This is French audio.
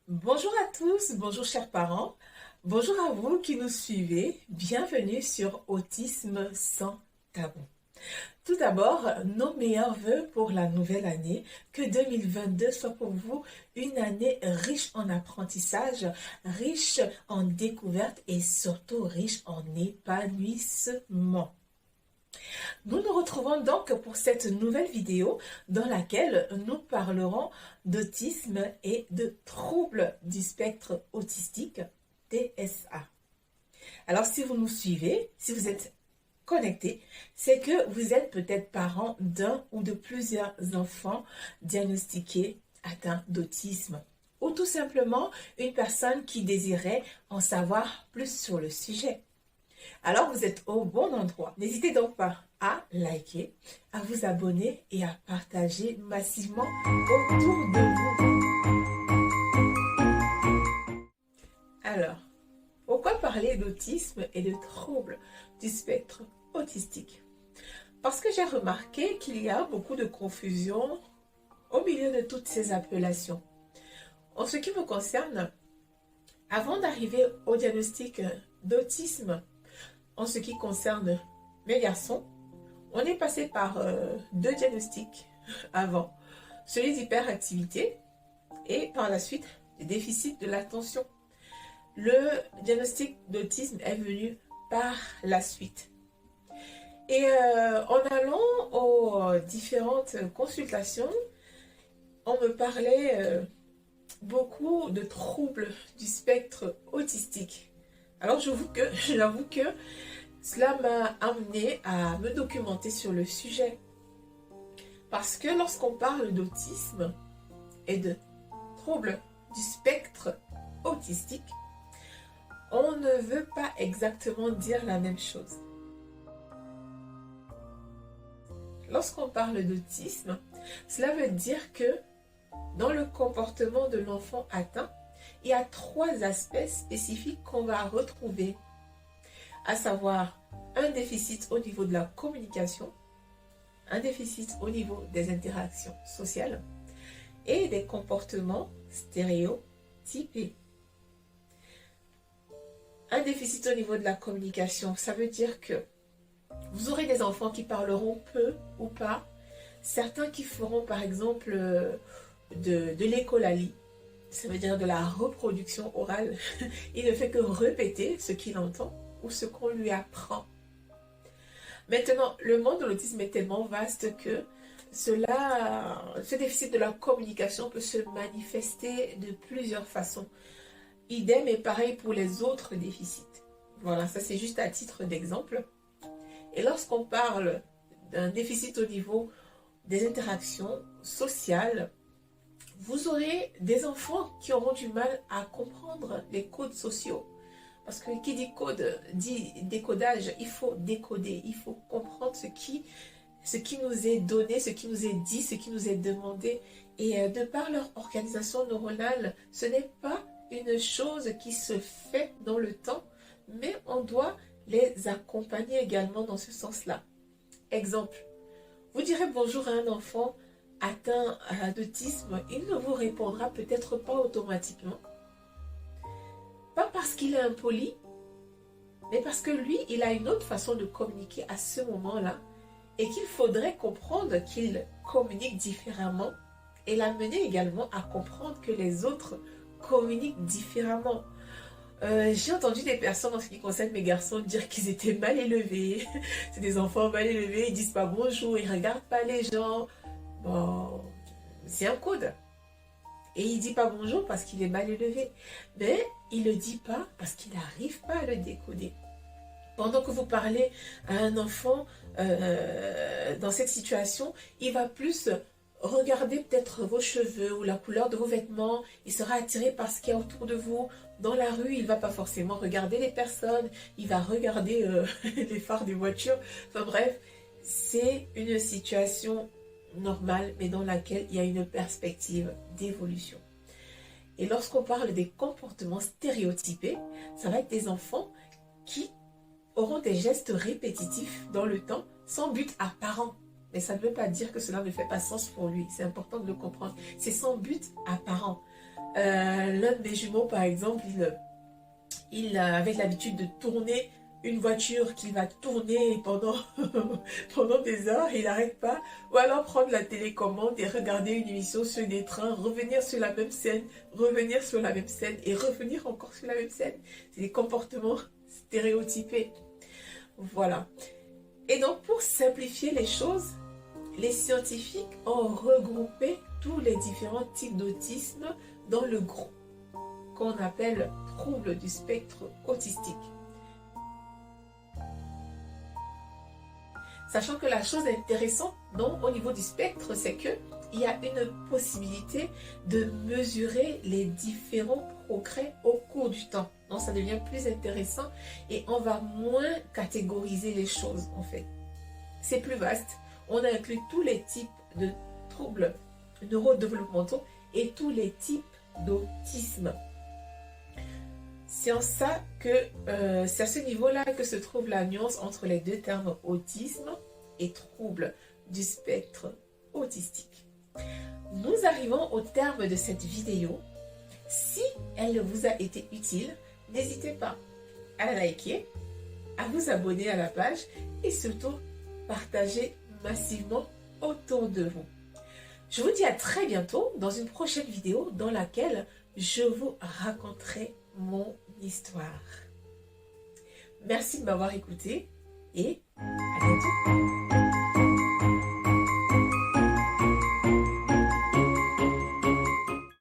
Bonjour à tous, bonjour chers parents, bonjour à vous qui nous suivez, bienvenue sur Autisme sans tabou. Tout d'abord, nos meilleurs vœux pour la nouvelle année, que 2022 soit pour vous une année riche en apprentissage, riche en découvertes et surtout riche en épanouissement. Nous nous retrouvons donc pour cette nouvelle vidéo dans laquelle nous parlerons d'autisme et de troubles du spectre autistique, TSA. Alors si vous nous suivez, si vous êtes connectés, c'est que vous êtes peut-être parent d'un ou de plusieurs enfants diagnostiqués atteints d'autisme ou tout simplement une personne qui désirait en savoir plus sur le sujet. Alors vous êtes au bon endroit. N'hésitez donc pas à liker, à vous abonner et à partager massivement autour de vous. Alors, pourquoi parler d'autisme et de troubles du spectre autistique? Parce que j'ai remarqué qu'il y a beaucoup de confusion au milieu de toutes ces appellations. En ce qui me concerne, avant d'arriver au diagnostic d'autisme, en ce qui concerne mes garçons, on est passé par deux diagnostics avant. Celui d'hyperactivité et par la suite des déficits de l'attention. Le diagnostic d'autisme est venu par la suite. Et en allant aux différentes consultations, on me parlait beaucoup de troubles du spectre autistique. Alors j'avoue que cela m'a amené à me documenter sur le sujet. Parce que lorsqu'on parle d'autisme et de troubles du spectre autistique, on ne veut pas exactement dire la même chose. Lorsqu'on parle d'autisme, cela veut dire que dans le comportement de l'enfant atteint, il y a trois aspects spécifiques qu'on va retrouver, à savoir un déficit au niveau de la communication, un déficit au niveau des interactions sociales et des comportements stéréotypés. Un déficit au niveau de la communication, ça veut dire que vous aurez des enfants qui parleront peu ou pas, certains qui feront par exemple de l'écholalie, ça veut dire de la reproduction orale. Il ne fait que répéter ce qu'il entend ou ce qu'on lui apprend. Maintenant, le monde de l'autisme est tellement vaste que ce déficit de la communication peut se manifester de plusieurs façons. Idem et pareil pour les autres déficits. Voilà, ça c'est juste à titre d'exemple. Et lorsqu'on parle d'un déficit au niveau des interactions sociales, vous aurez des enfants qui auront du mal à comprendre les codes sociaux. Parce que qui dit code, dit décodage, il faut décoder, il faut comprendre ce qui nous est donné, ce qui nous est dit, ce qui nous est demandé. Et de par leur organisation neuronale, ce n'est pas une chose qui se fait dans le temps, mais on doit les accompagner également dans ce sens-là. Exemple, vous direz bonjour à un enfant atteint d'autisme, il ne vous répondra peut-être pas automatiquement. Pas parce qu'il est impoli, mais parce que lui, il a une autre façon de communiquer à ce moment-là et qu'il faudrait comprendre qu'il communique différemment et l'amener également à comprendre que les autres communiquent différemment. J'ai entendu des personnes en ce qui concerne mes garçons dire qu'ils étaient mal élevés. C'est des enfants mal élevés, ils disent pas bonjour, ils regardent pas les gens. Bon, c'est un code. Et il dit pas bonjour parce qu'il est mal élevé. Mais il le dit pas parce qu'il n'arrive pas à le décoder. Pendant que vous parlez à un enfant dans cette situation, il va plus regarder peut-être vos cheveux ou la couleur de vos vêtements. Il sera attiré par ce qu'il y a autour de vous. Dans la rue, il ne va pas forcément regarder les personnes. Il va regarder les phares des voitures. Enfin bref, c'est une situation normale, mais dans laquelle il y a une perspective d'évolution. Et lorsqu'on parle des comportements stéréotypés, ça va être des enfants qui auront des gestes répétitifs dans le temps sans but apparent. Mais ça ne veut pas dire que cela ne fait pas sens pour lui. C'est important de le comprendre. C'est sans but apparent. L'un de mes jumeaux, par exemple, il avait l'habitude de tourner une voiture qui va tourner pendant, pendant des heures, il n'arrête pas. Ou alors prendre la télécommande et regarder une émission sur des trains, revenir sur la même scène, revenir sur la même scène et revenir encore sur la même scène. C'est des comportements stéréotypés. Voilà. Et donc, pour simplifier les choses, les scientifiques ont regroupé tous les différents types d'autisme dans le groupe qu'on appelle trouble du spectre autistique. Sachant que la chose intéressante au niveau du spectre, c'est qu'il y a une possibilité de mesurer les différents progrès au cours du temps. Donc ça devient plus intéressant et on va moins catégoriser les choses en fait. C'est plus vaste. On inclut tous les types de troubles neurodéveloppementaux et tous les types d'autisme. C'est en ça que c'est à ce niveau-là que se trouve la nuance entre les deux termes autisme et trouble du spectre autistique. Nous arrivons au terme de cette vidéo. Si elle vous a été utile, n'hésitez pas à la liker, à vous abonner à la page et surtout partager massivement autour de vous. Je vous dis à très bientôt dans une prochaine vidéo dans laquelle je vous raconterai mon histoire. Merci de m'avoir écouté et à bientôt.